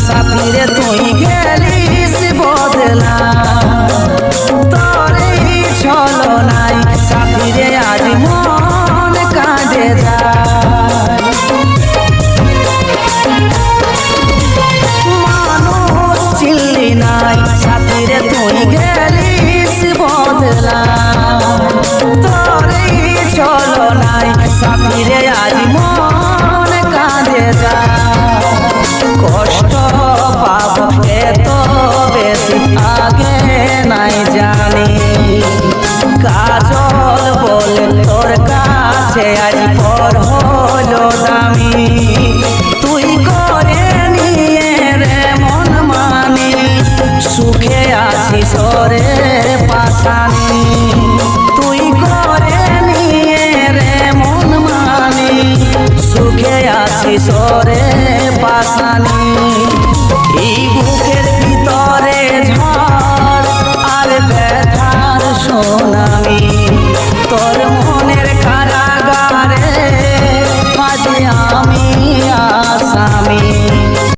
সাথী রে তুই গেলিস বদলা তোর এই ছলনায় সাথী রে আজ মন কাঁদে যায়। মানুষ চিনলি নাই সাথী রে তুই গেলিস বদলা তোর এই ছলনায় সাথী রে আজ মন কাঁদে যায়। কষ্ট পাব এত বেশি আগে নাই জানি কাজল বলে তোর কাছে আজ পর হলো দামি তুই করে নিয়ে রে মন মানি সুখে আছিস রে পাশানি তুই করে নিয়ে রে মন মানি সুখে আছিস রে পাশানি এই বুকের ভিতরে ঝড় আর ব্যথার সোনা